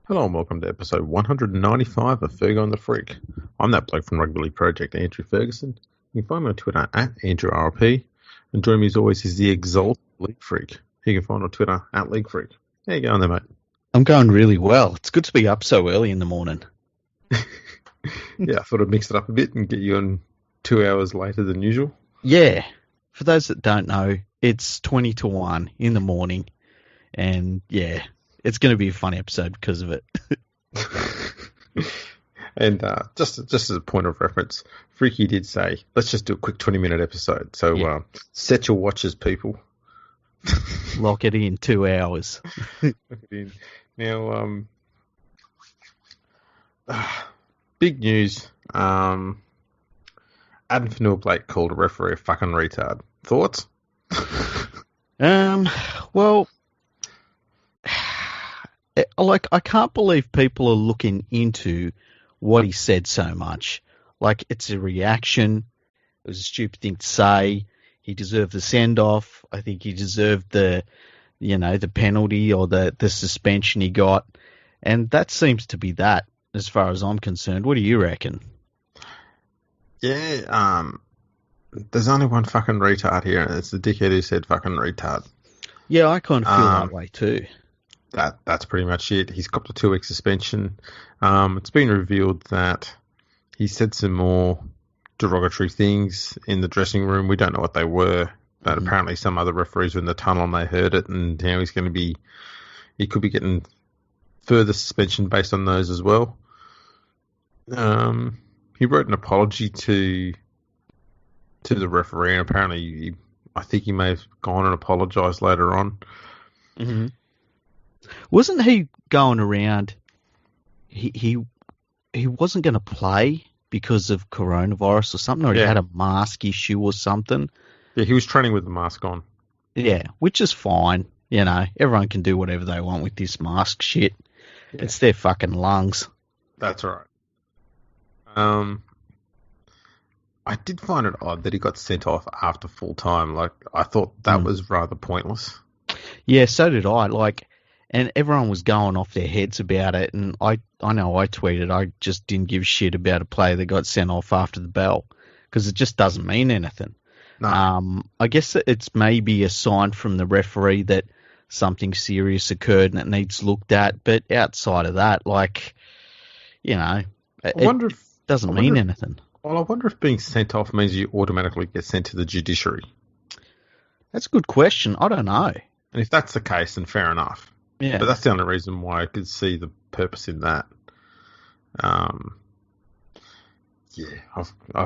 Hello and welcome to episode 195 of Fergo and the Freak. I'm that bloke from Rugby League Project, Andrew Ferguson. You can find me on Twitter at AndrewRP. And joining me as always is the Exalted League Freak. You can find me on Twitter at League Freak. How you going there, mate? I'm going really well. It's good to be up so early in the morning. Yeah, I thought I'd mix it up a bit and get you on 2 hours later than usual. Yeah. For those that don't know, it's 20 to 1 in the morning. And yeah, it's going to be a fun episode because of it. And just as a point of reference, Freaky did say, let's just do a quick 20-minute episode. So Yeah. Set your watches, people. Lock it in 2 hours. Now, big news. Adam Fanua-Blake called a referee a fucking retard. Thoughts? Well, I can't believe people are looking into what he said so much. Like, it's a reaction. It was a stupid thing to say. He deserved the send-off. I think he deserved the penalty or the suspension he got. And that seems to be that, as far as I'm concerned. What do you reckon? Yeah, there's only one fucking retard here, and it's the dickhead who said fucking retard. Yeah, I kind of feel that way too. That's pretty much it. He's copped a 2-week suspension. It's been revealed that he said some more derogatory things in the dressing room. We don't know what they were, but apparently some other referees were in the tunnel and they heard it, and now he could be getting further suspension based on those as well. He wrote an apology to the referee, and apparently I think he may have gone and apologised later on. Mm-hmm. Wasn't he going around? He wasn't going to play because of coronavirus or something, or he had a mask issue or something. Yeah, he was training with the mask on. Yeah, which is fine. You know, everyone can do whatever they want with this mask shit. Yeah. It's their fucking lungs. That's right. I did find it odd that he got sent off after full time. Like, I thought that was rather pointless. Yeah, so did I. And everyone was going off their heads about it. And I know I tweeted, I just didn't give a shit about a player that got sent off after the bell because it just doesn't mean anything. No. I guess it's maybe a sign from the referee that something serious occurred and it needs looked at. But outside of that, it doesn't mean anything. Well, I wonder if being sent off means you automatically get sent to the judiciary. That's a good question. I don't know. And if that's the case, then fair enough. Yeah. But that's the only reason why I could see the purpose in that. I've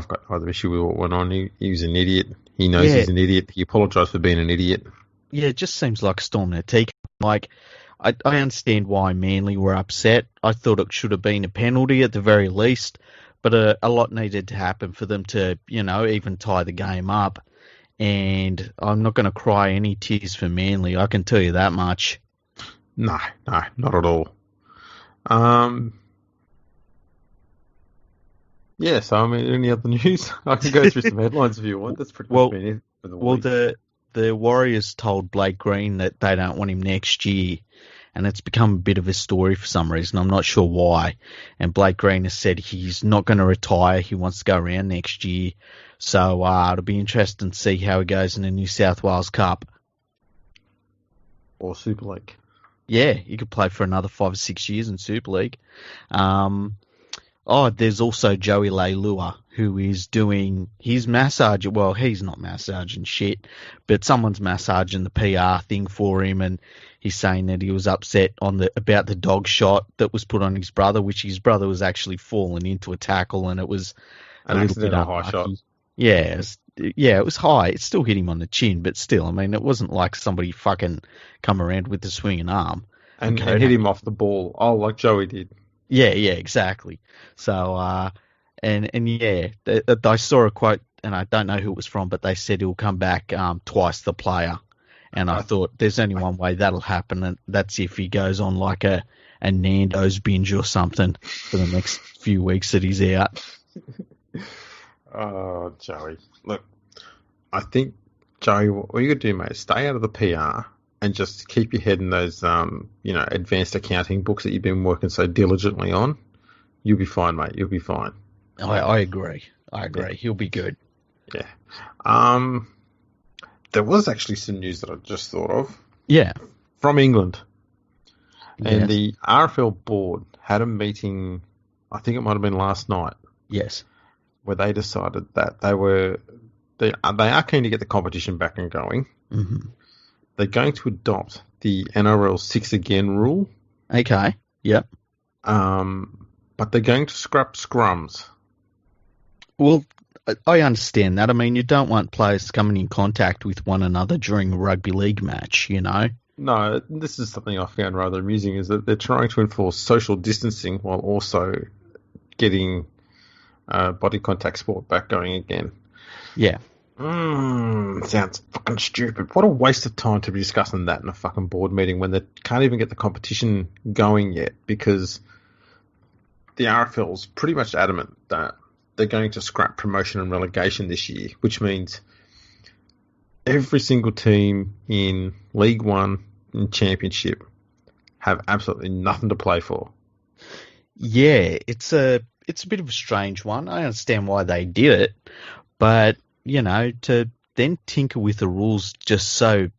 got no other issue with what went on. He was an idiot. He knows he's an idiot. He apologised for being an idiot. Yeah, it just seems like a storm in a teacup. Like, I understand why Manly were upset. I thought it should have been a penalty at the very least. But a lot needed to happen for them to, even tie the game up. And I'm not going to cry any tears for Manly. I can tell you that much. No, not at all. Yeah, so, I mean, any other news? I can go through some headlines if you want. That's pretty much been it for the week. Well, the Warriors told Blake Green that they don't want him next year. And it's become a bit of a story for some reason. I'm not sure why. And Blake Green has said he's not going to retire. He wants to go around next year. So it'll be interesting to see how he goes in the New South Wales Cup. Or Super League. Yeah, he could play for another 5 or 6 years in Super League. There's also Joey Leilua, who is doing his massage. Well, he's not massaging shit, but someone's massaging the PR thing for him, and he's saying that he was upset about the dog shot that was put on his brother, which his brother was actually falling into a tackle, and it was a little bit unlucky. High shot. Yeah, it was high. It still hit him on the chin, but still, I mean, it wasn't like somebody fucking come around with the swinging arm and hit him off the ball. Oh, like Joey did. Yeah, exactly. So, I saw a quote, and I don't know who it was from, but they said he'll come back twice the player. And I thought there's only one way that'll happen, and that's if he goes on like a Nando's binge or something for the next few weeks that he's out. Oh, Joey. Look, I think, Joey, what you got to do, mate, stay out of the PR and just keep your head in those, advanced accounting books that you've been working so diligently on, you'll be fine, mate. You'll be fine. I agree. Yeah. He'll be good. Yeah. There was actually some news that I just thought of. Yeah. From England. And Yes. the RFL board had a meeting, I think it might have been last night. Yes. Where they decided that they are keen to get the competition back and going. Mm-hmm. They're going to adopt the NRL 6 again rule. Okay. Yep. But they're going to scrap scrums. Well, I understand that. I mean, you don't want players coming in contact with one another during a rugby league match, you know? No, this is something I found rather amusing, is that they're trying to enforce social distancing while also getting body contact sport back going again. Yeah. Sounds fucking stupid. What a waste of time to be discussing that in a fucking board meeting when they can't even get the competition going yet, because the RFL's pretty much adamant that they're going to scrap promotion and relegation this year, which means every single team in League One and Championship have absolutely nothing to play for. Yeah, it's a bit of a strange one. I understand why they did it, but to then tinker with the rules just so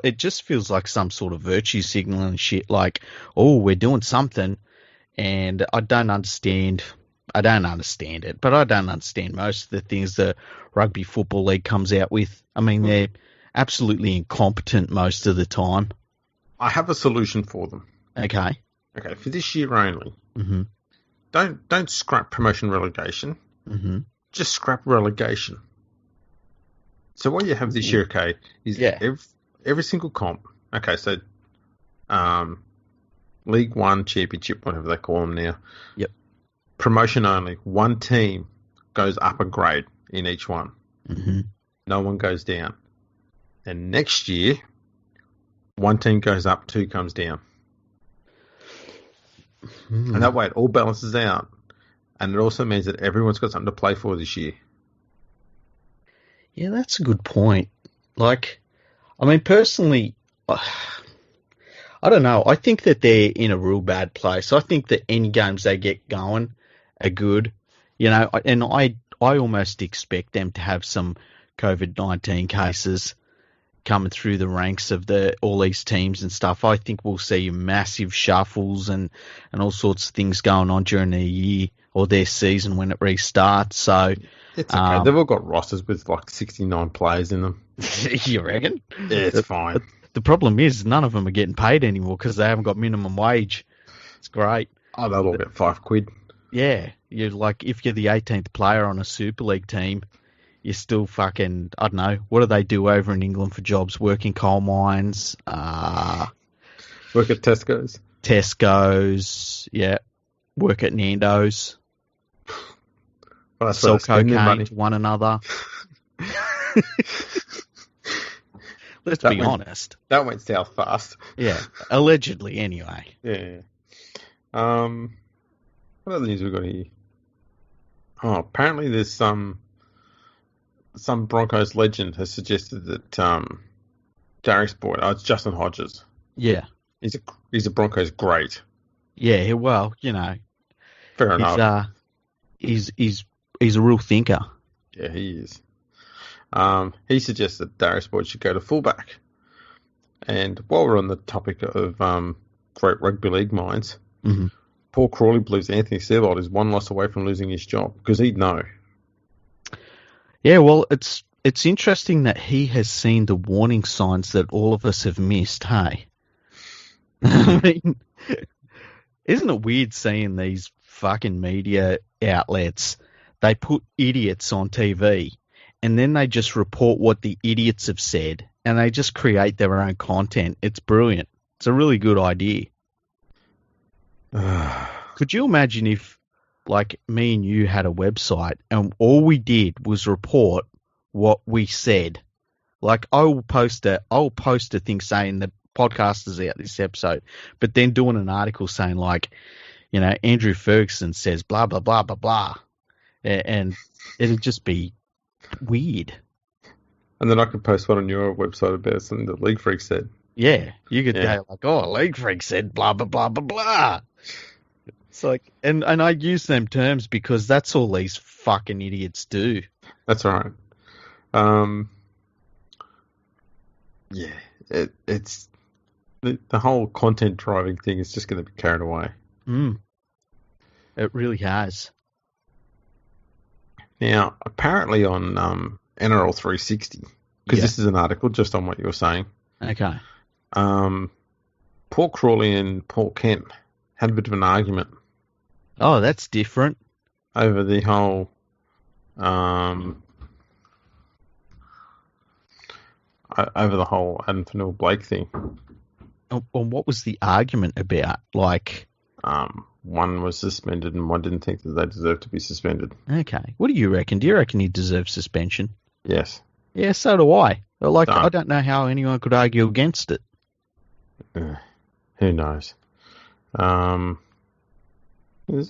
it just feels like some sort of virtue signal and shit. Like, oh, we're doing something, and I don't understand it, but I don't understand most of the things the Rugby Football League comes out with. I mean, they're absolutely incompetent most of the time. I have a solution for them. Okay, for this year only. Mm-hmm. Don't scrap promotion relegation. Mm-hmm. Just scrap relegation. So what you have this year, is every single comp. Okay, so League One, Championship, whatever they call them now. Yep. Promotion only. One team goes up a grade in each one. Mm-hmm. No one goes down. And next year, one team goes up, two comes down. Mm. And that way it all balances out. And it also means that everyone's got something to play for this year. Yeah, that's a good point. Like, I mean, personally, I don't know. I think that they're in a real bad place. I think that any games they get going are good, and I almost expect them to have some COVID-19 cases coming through the ranks of all these teams and stuff. I think we'll see massive shuffles and all sorts of things going on during their year or their season when it restarts. So it's okay. They've all got rosters with like 69 players in them. You reckon? Yeah, it's fine. The problem is none of them are getting paid anymore because they haven't got minimum wage. It's great. Oh, they'll all get £5. Yeah, you're like, if you're the 18th player on a Super League team, you're still fucking, I don't know, what do they do over in England for jobs? Work in coal mines, work at Tesco's, yeah, work at Nando's, well, sell cocaine to one another. Let's be honest. That went south fast. Yeah, allegedly anyway. Yeah. What other news we got here? Oh, apparently there's some Broncos legend has suggested that Darius Boyd, it's Justin Hodges. Yeah. He's a Broncos great. Yeah, well, fair enough. He's a real thinker. Yeah, he is. He suggests that Darius Boyd should go to fullback. And while we're on the topic of great rugby league minds, mm-hmm. Paul Crawley believes Anthony Seibold is one loss away from losing his job because he'd know. Yeah, well, it's interesting that he has seen the warning signs that all of us have missed, hey? I mean, isn't it weird seeing these fucking media outlets? They put idiots on TV and then they just report what the idiots have said and they just create their own content. It's brilliant. It's a really good idea. Could you imagine if, like, me and you had a website and all we did was report what we said? Like, I'll post a thing saying the podcast is out this episode, but then doing an article saying, like, Andrew Ferguson says blah, blah, blah, blah, blah. And it'd just be weird. And then I could post one on your website about something that League Freak said. Yeah, you could Yeah, go like, oh, League Freak said blah, blah, blah, blah, blah. It's like, and I use them terms because that's all these fucking idiots do. that's right. Um, yeah, it's the whole content driving thing is just going to be carried away. Mm, it really has. Now, apparently on NRL 360, because Yeah. this is an article just on what you were saying, Okay. um, Paul Crawley and Paul Kent had a bit of an argument Oh, that's different. over the whole um, over the whole Adam Fanil Blake thing. And what was the argument about? Like, One was suspended and one didn't think that they deserved to be suspended. okay, what do you reckon? Do you reckon he deserves suspension? Yes. Yeah, so do I. But like, I Done. don't know how anyone could argue against it. Who knows? There's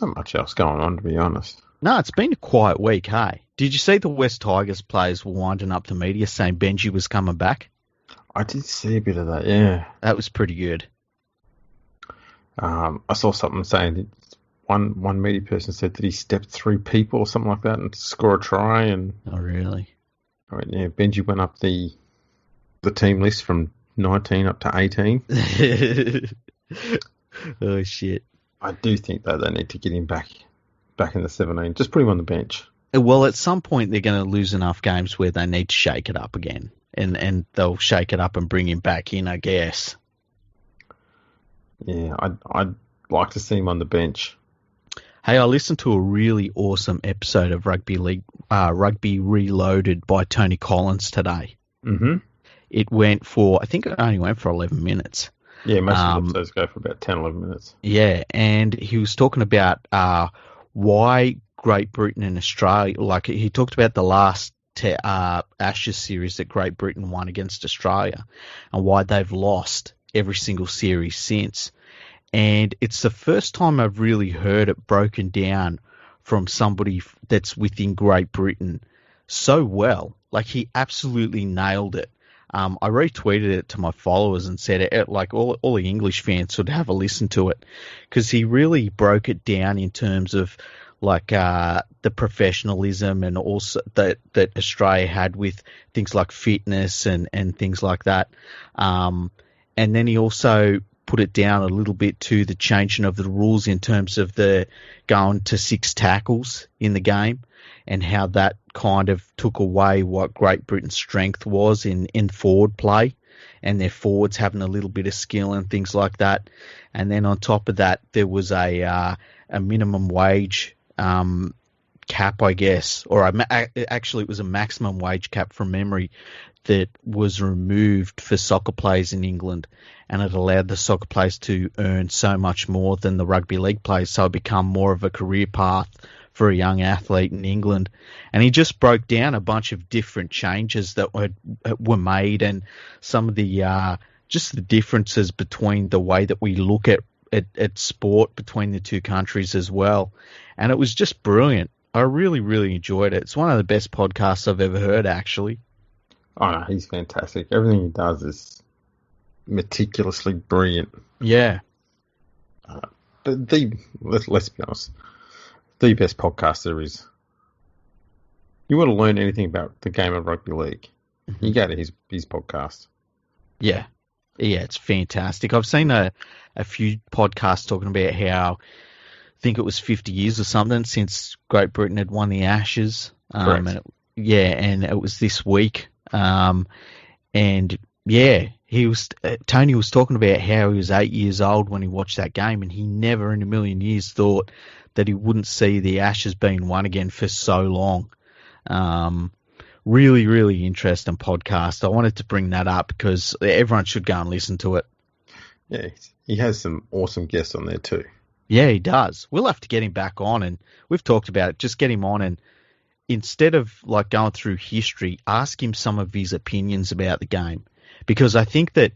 not much else going on, to be honest. No, it's been a quiet week, hey? Did you see the West Tigers players were winding up to media saying Benji was coming back? I did see a bit of that, yeah. That was pretty good. I saw something saying that one media person said that he stepped through people or something like that and scored a try. And Oh, really? yeah, Benji went up the team list from 19 up to 18. Oh, shit. I do think that they need to get him back in the 17. Just put him on the bench. Well, at some point they're going to lose enough games where they need to shake it up again. And they'll shake it up and bring him back in, I guess. Yeah, I'd like to see him on the bench. Hey, I listened to a really awesome episode of Rugby League, Rugby Reloaded by Tony Collins today. Mm-hmm. It I think it only went for 11 minutes. Yeah, most of the episodes go for about 10, 11 minutes. Yeah, and he was talking about why Great Britain and Australia, like he talked about the last Ashes series that Great Britain won against Australia and why they've lost every single series since. And it's the first time I've really heard it broken down from somebody that's within Great Britain so well. Like, he absolutely nailed it. I retweeted it to my followers and said, like, all the English fans should have a listen to it, because he really broke it down in terms of, like, the professionalism and also that Australia had with things like fitness and things like that. And then he also put it down a little bit to the changing of the rules in terms of the going to 6 tackles in the game, and how that kind of took away what Great Britain's strength was in forward play, and their forwards having a little bit of skill and things like that. And then on top of that, there was a minimum wage cap, I guess, or actually it was a maximum wage cap from memory that was removed for soccer players in England, and it allowed the soccer players to earn so much more than the rugby league players, so it become more of a career path for a young athlete in England. And he just broke down a bunch of different changes that were made, and some of the just the differences between the way that we look at sport between the two countries as well. And it was just brilliant. I really, really enjoyed it. It's one of the best podcasts I've ever heard, actually. Oh, no, he's fantastic. Everything he does is meticulously brilliant. Yeah. But let's be honest, the best podcast there is. You want to learn anything about the game of rugby league, you go to his podcast. Yeah. Yeah, it's fantastic. I've seen a few podcasts talking about how, I think it was 50 years or something since Great Britain had won the Ashes. Correct. And it was this week. And yeah, Tony was talking about how he was 8 years old when he watched that game, and he never in a million years thought that he wouldn't see the Ashes being won again for so long. Really, really interesting podcast. I wanted to bring that up because everyone should go and listen to it. Yeah, he has some awesome guests on there too. Yeah, he does. We'll have to get him back on, and we've talked about it. Just get him on, and instead of like going through history, ask him some of his opinions about the game, because I think that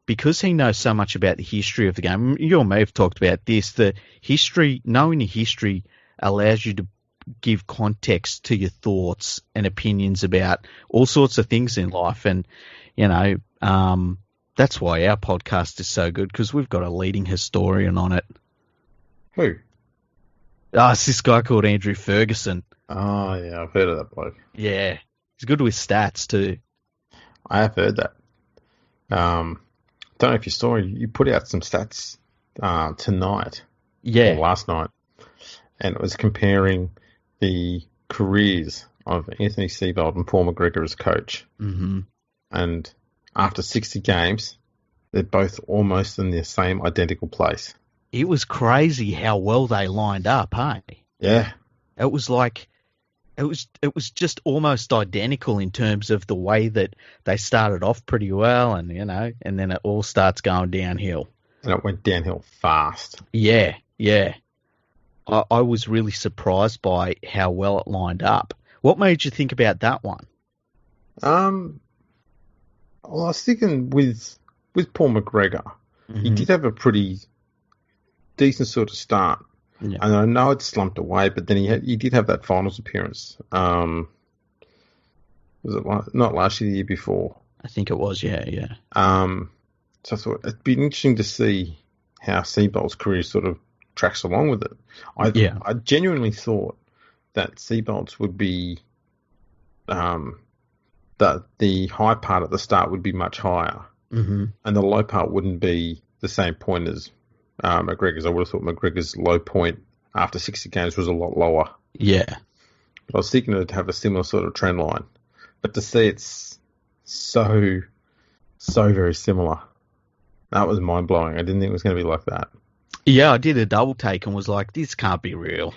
because he knows so much about the history of the game, you and me have talked about this, the history, knowing the history allows you to give context to your thoughts and opinions about all sorts of things in life. And, you know, That's why our podcast is so good, because we've got a leading historian on it. Who? It's this guy called Andrew Ferguson. Oh, yeah, I've heard of that bloke. Yeah. He's good with stats, too. I have heard that. Don't know if you saw, you put out some stats tonight. Yeah. Or last night. And it was comparing the careers of Anthony Seibold and Paul McGregor as coach. Mm-hmm. And after 60 games, they're both almost in the same identical place. It was crazy how well they lined up, hey? Yeah. It was like, it was just almost identical in terms of the way that they started off pretty well, and and then it all starts going downhill. And it went downhill fast. Yeah. I was really surprised by how well it lined up. What made you think about that one? Well, I was thinking with Paul McGregor, he did have a pretty decent sort of start. Yeah. And I know it slumped away, but then he did have that finals appearance. Was it not last year, the year before? I think it was, yeah. So I thought it'd be interesting to see how Seibold's career sort of tracks along with it. I genuinely thought that Seibold's would be that the high part at the start would be much higher, and the low part wouldn't be the same point as McGregor's. I would have thought McGregor's low point after 60 games was a lot lower. Yeah. But I was thinking it'd have a similar sort of trend line. But to see it's so very similar, that was mind-blowing. I didn't think it was going to be like that. Yeah, I did a double take and was like, this can't be real.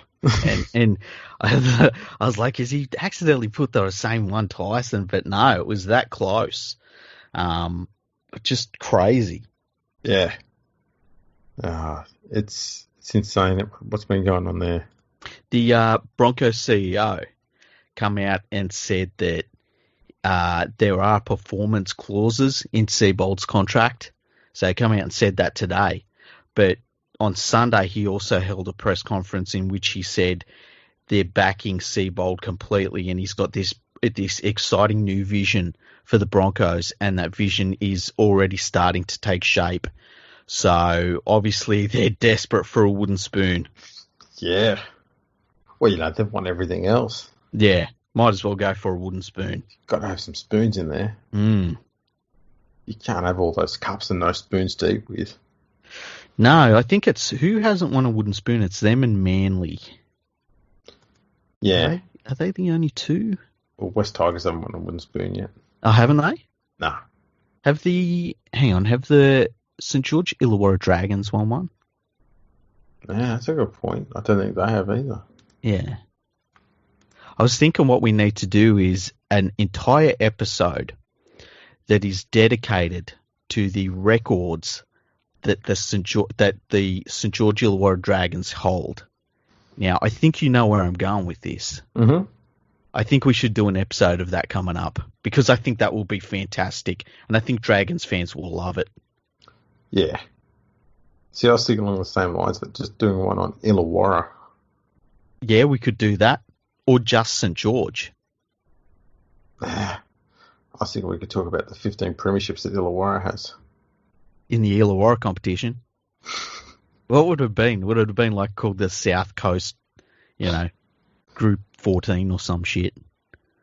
and I was like, has he accidentally put the same one twice? But no, it was that close. Just crazy. Yeah. It's insane what's been going on there. The Broncos CEO come out and said that there are performance clauses in Seibold's contract. So he come out and said that today. But on Sunday, he also held a press conference in which he said they're backing Seibold completely, and he's got this exciting new vision for the Broncos, and that vision is already starting to take shape. So obviously they're desperate for a wooden spoon. Yeah. Well, they've won everything else. Yeah, might as well go for a wooden spoon. Got to have some spoons in there. You can't have all those cups and no spoons to eat with. No, I think it's who hasn't won a wooden spoon? It's them and Manly. Yeah. Are they the only two? Well, West Tigers haven't won a wooden spoon yet. Oh, haven't they? Nah. Have the St. George Illawarra Dragons won one? Yeah, that's a good point. I don't think they have either. Yeah. I was thinking what we need to do is an entire episode that is dedicated to the records that the St. George Illawarra Dragons hold. Now, I think you know where I'm going with this. Mm-hmm. I think we should do an episode of that coming up, because I think that will be fantastic, and I think Dragons fans will love it. Yeah. See, I was thinking along the same lines, but just doing one on Illawarra. Yeah, we could do that. Or just St. George. I was thinking we could talk about the 15 premierships that Illawarra has. In the Illawarra competition. What would it have been? Would it have been like called the South Coast, Group 14 or some shit?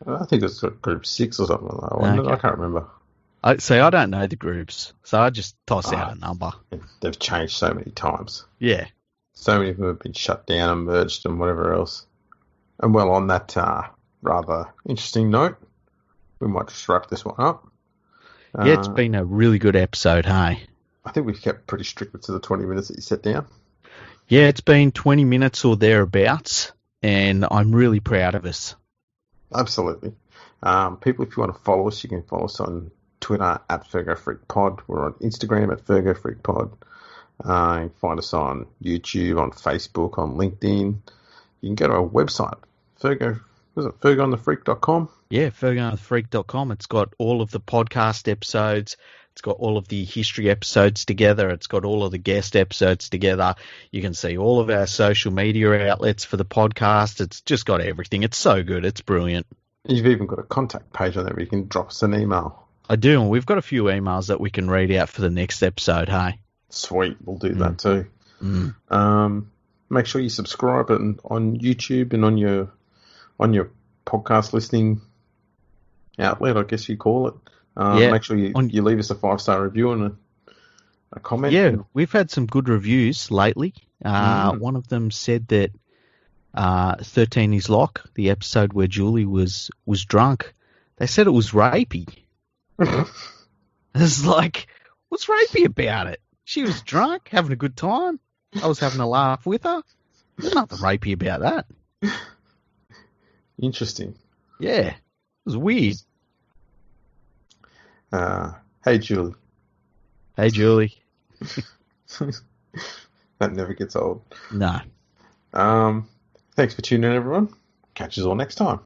I think it's Group 6 or something like that. Okay. I can't remember. I don't know the groups, so I just toss out a number. They've changed so many times. Yeah. So many of them have been shut down and merged and whatever else. And well, on that rather interesting note, we might just wrap this one up. Yeah, it's been a really good episode, hey? I think we've kept pretty strict to the 20 minutes that you set down. Yeah, it's been 20 minutes or thereabouts, and I'm really proud of us. Absolutely. People, if you want to follow us, you can follow us on Twitter at FergoFreakPod. We're on Instagram at FergoFreakPod. You can find us on YouTube, on Facebook, on LinkedIn. You can go to our website, FergoOnTheFreak.com. Yeah, FergoOnTheFreak.com. It's got all of the podcast episodes. It's got all of the history episodes together. It's got all of the guest episodes together. You can see all of our social media outlets for the podcast. It's just got everything. It's so good. It's brilliant. You've even got a contact page on there where you can drop us an email. I do, and we've got a few emails that we can read out for the next episode, hey? Sweet, we'll do that too. Mm. Make sure you subscribe on YouTube and on your podcast listening outlet, I guess you call it. Make sure you leave us a 5-star review and a comment. Yeah, we've had some good reviews lately. One of them said that 13 is Lock, the episode where Julie was drunk, they said it was rapey. It's like, what's rapey about it? She was drunk, having a good time. I was having a laugh with her. There's nothing rapey about that. Interesting. Yeah, it was weird. Hey, Julie. Hey, Julie. That never gets old. No. Thanks for tuning in, everyone. Catch us all next time.